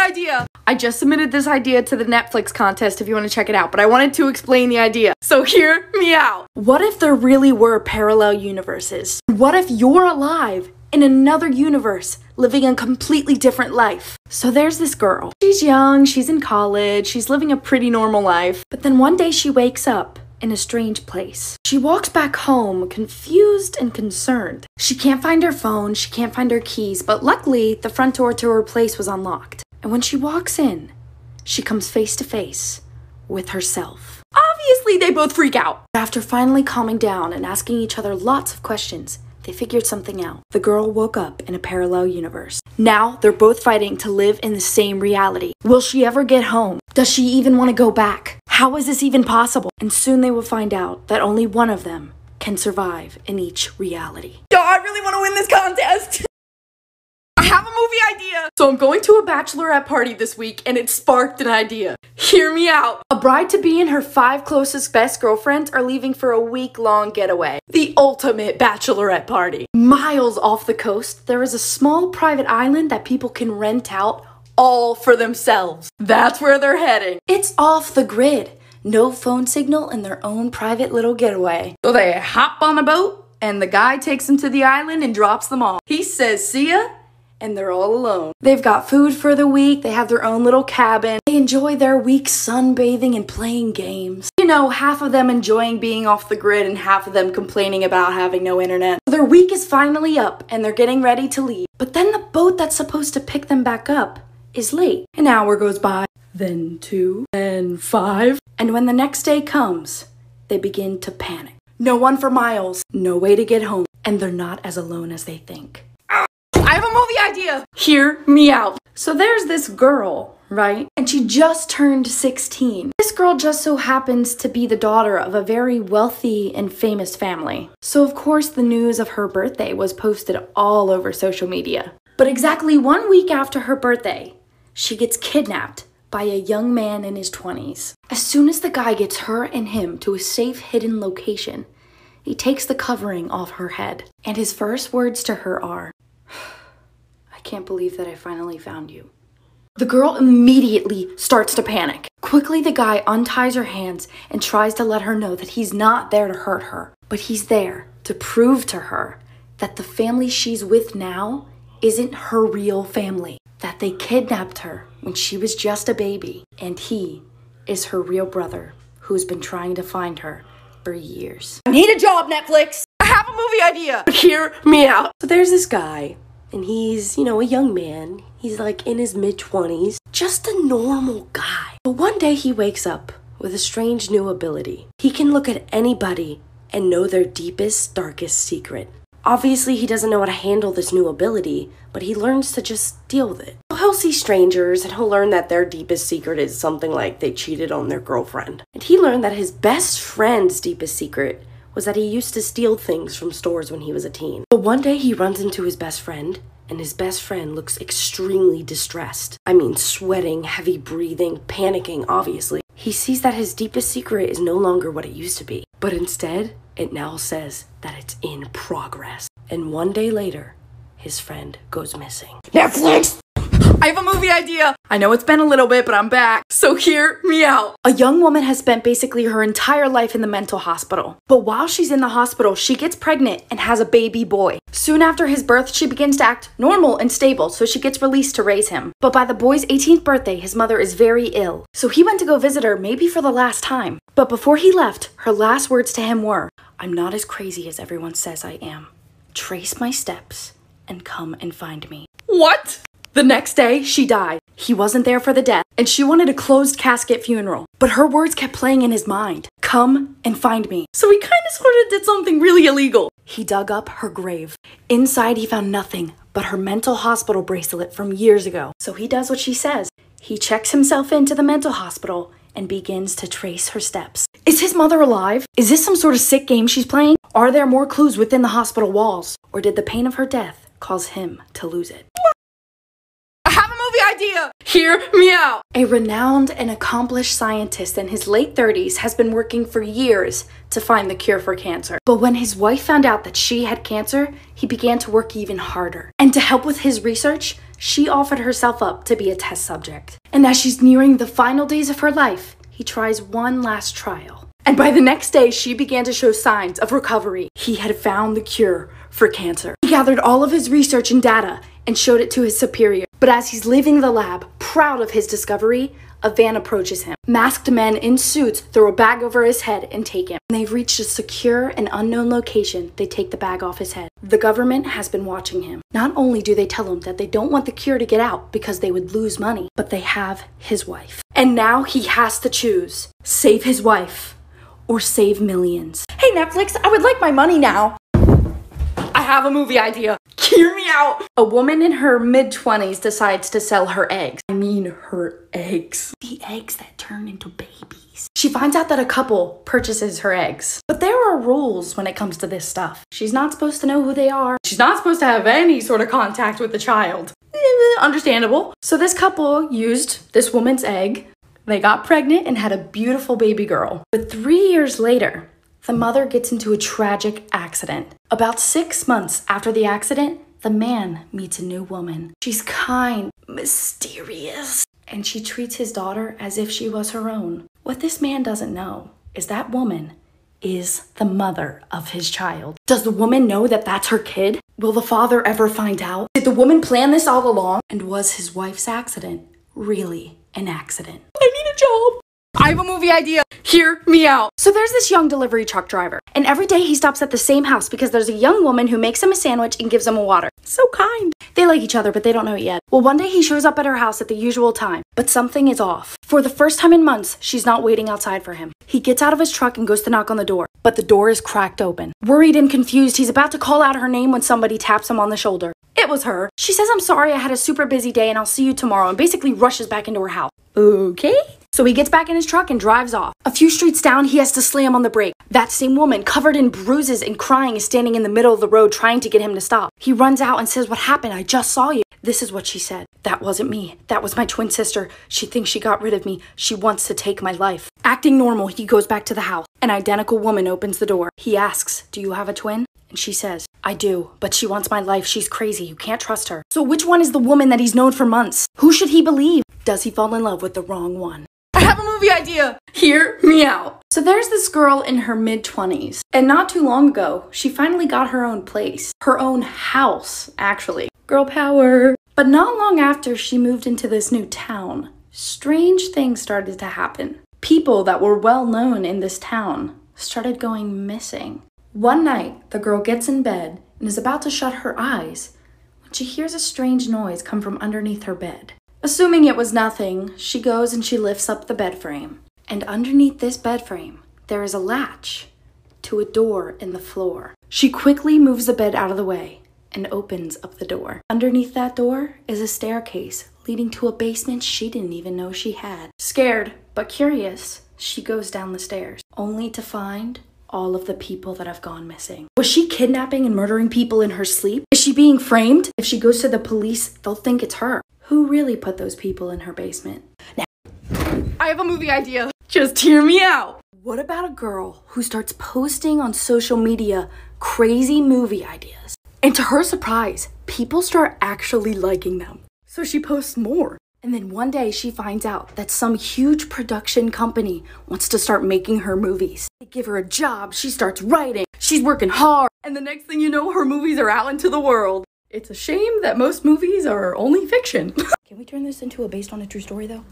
idea. I just submitted this idea to the Netflix contest if you want to check it out, but I wanted to explain the idea. So hear me out. What if there really were parallel universes? What if you're alive in another universe, living a completely different life? So there's this girl. She's young, she's in college, she's living a pretty normal life. But then one day she wakes up in a strange place. She walks back home, confused and concerned. She can't find her phone, she can't find her keys, but luckily the front door to her place was unlocked. And when she walks in, she comes face to face with herself. Obviously, they both freak out. After finally calming down and asking each other lots of questions, they figured something out. The girl woke up in a parallel universe. Now, they're both fighting to live in the same reality. Will she ever get home? Does she even want to go back? How is this even possible? And soon they will find out that only one of them can survive in each reality. Yo, I really want to win this contest! I have a movie idea! So I'm going to a bachelorette party this week and it sparked an idea. Hear me out. A bride-to-be and her 5 closest best girlfriends are leaving for a week-long getaway. The ultimate bachelorette party. Miles off the coast, there is a small private island that people can rent out all for themselves. That's where they're heading. It's off the grid. No phone signal and their own private little getaway. So they hop on a boat and the guy takes them to the island and drops them off. He says, see ya. And they're all alone. They've got food for the week, they have their own little cabin, they enjoy their week sunbathing and playing games. You know, half of them enjoying being off the grid and half of them complaining about having no internet. Their week is finally up and they're getting ready to leave. But then the boat that's supposed to pick them back up is late. An hour goes by, then 2, then 5. And when the next day comes, they begin to panic. No one for miles, no way to get home, and they're not as alone as they think. I have a movie idea! Hear me out. So there's this girl, right? And she just turned 16. This girl just so happens to be the daughter of a very wealthy and famous family. So of course the news of her birthday was posted all over social media. But exactly 1 week after her birthday, she gets kidnapped by a young man in his 20s. As soon as the guy gets her and him to a safe hidden location, he takes the covering off her head. And his first words to her are, I can't believe that I finally found you. The girl immediately starts to panic. Quickly, the guy unties her hands and tries to let her know that he's not there to hurt her, but he's there to prove to her that the family she's with now isn't her real family, that they kidnapped her when she was just a baby, and he is her real brother who's been trying to find her for years. I need a job, Netflix! I have a movie idea! But hear me out. So there's this guy, and he's, you know, a young man. He's like in his mid-20s, just a normal guy. But one day he wakes up with a strange new ability. He can look at anybody and know their deepest, darkest secret. Obviously, he doesn't know how to handle this new ability, but he learns to just deal with it. He'll see strangers and he'll learn that their deepest secret is something like they cheated on their girlfriend. And he learned that his best friend's deepest secret was that he used to steal things from stores when he was a teen. But one day he runs into his best friend, and his best friend looks extremely distressed. I mean, sweating, heavy breathing, panicking, obviously. He sees that his deepest secret is no longer what it used to be, but instead, it now says that it's in progress. And one day later, his friend goes missing. Netflix! I have a movie idea! I know it's been a little bit, but I'm back, so hear me out. A young woman has spent basically her entire life in the mental hospital. But while she's in the hospital, she gets pregnant and has a baby boy. Soon after his birth, she begins to act normal and stable, so she gets released to raise him. But by the boy's 18th birthday, his mother is very ill. So he went to go visit her, maybe for the last time. But before he left, her last words to him were, I'm not as crazy as everyone says I am. Trace my steps and come and find me. What? The next day, she died. He wasn't there for the death, and she wanted a closed casket funeral. But her words kept playing in his mind. Come and find me. So he kind of sort of did something really illegal. He dug up her grave. Inside, he found nothing but her mental hospital bracelet from years ago. So he does what she says. He checks himself into the mental hospital and begins to trace her steps. Is his mother alive? Is this some sort of sick game she's playing? Are there more clues within the hospital walls? Or did the pain of her death cause him to lose it? Idea! Hear me out! A renowned and accomplished scientist in his late 30s has been working for years to find the cure for cancer. But when his wife found out that she had cancer, he began to work even harder. And to help with his research, she offered herself up to be a test subject. And as she's nearing the final days of her life, he tries one last trial. And by the next day, she began to show signs of recovery. He had found the cure for cancer. He gathered all of his research and data and showed it to his superior. But as he's leaving the lab, proud of his discovery, a van approaches him. Masked men in suits throw a bag over his head and take him. When they've reached a secure and unknown location, they take the bag off his head. The government has been watching him. Not only do they tell him that they don't want the cure to get out because they would lose money, but they have his wife. And now he has to choose: save his wife or save millions. Hey Netflix, I would like my money now. I have a movie idea. Hear me out. A woman in her mid-20s decides to sell her eggs. I mean her eggs. The eggs that turn into babies. She finds out that a couple purchases her eggs. But there are rules when it comes to this stuff. She's not supposed to know who they are. She's not supposed to have any sort of contact with the child. Understandable. So this couple used this woman's egg. They got pregnant and had a beautiful baby girl. But 3 years later, the mother gets into a tragic accident. About 6 months after the accident, the man meets a new woman. She's kind, mysterious, and she treats his daughter as if she was her own. What this man doesn't know is that woman is the mother of his child. Does the woman know that that's her kid? Will the father ever find out? Did the woman plan this all along? And was his wife's accident really an accident? I need a job. I have a movie idea. Hear me out. So there's this young delivery truck driver, and every day he stops at the same house because there's a young woman who makes him a sandwich and gives him a water. So kind. They like each other, but they don't know it yet. Well, one day he shows up at her house at the usual time, but something is off. For the first time in months, she's not waiting outside for him. He gets out of his truck and goes to knock on the door, but the door is cracked open. Worried and confused, he's about to call out her name when somebody taps him on the shoulder. It was her. She says, "I'm sorry, I had a super busy day and I'll see you tomorrow," and basically rushes back into her house. Okay. So he gets back in his truck and drives off. A few streets down, he has to slam on the brake. That same woman, covered in bruises and crying, is standing in the middle of the road trying to get him to stop. He runs out and says, "What happened? I just saw you." This is what she said: "That wasn't me. That was my twin sister. She thinks she got rid of me. She wants to take my life." Acting normal, he goes back to the house. An identical woman opens the door. He asks, "Do you have a twin?" And she says, "I do, but she wants my life. She's crazy. You can't trust her." So which one is the woman that he's known for months? Who should he believe? Does he fall in love with the wrong one? I have a movie idea. Hear me out. So there's this girl in her mid-20s, and not too long ago, she finally got her own place. Her own house, actually. Girl power. But not long after she moved into this new town, strange things started to happen. People that were well known in this town started going missing. One night, the girl gets in bed and is about to shut her eyes when she hears a strange noise come from underneath her bed. Assuming it was nothing, she goes and she lifts up the bed frame. And underneath this bed frame, there is a latch to a door in the floor. She quickly moves the bed out of the way and opens up the door. Underneath that door is a staircase leading to a basement she didn't even know she had. Scared but curious, she goes down the stairs, only to find all of the people that have gone missing. Was she kidnapping and murdering people in her sleep? Is she being framed? If she goes to the police, they'll think it's her. Who really put those people in her basement? Now, I have a movie idea. Just hear me out. What about a girl who starts posting on social media crazy movie ideas? And to her surprise, people start actually liking them. So she posts more. And then one day she finds out that some huge production company wants to start making her movies. They give her a job, she starts writing, she's working hard, and the next thing you know, her movies are out into the world. It's a shame that most movies are only fiction. Can we turn this into a based on a true story though?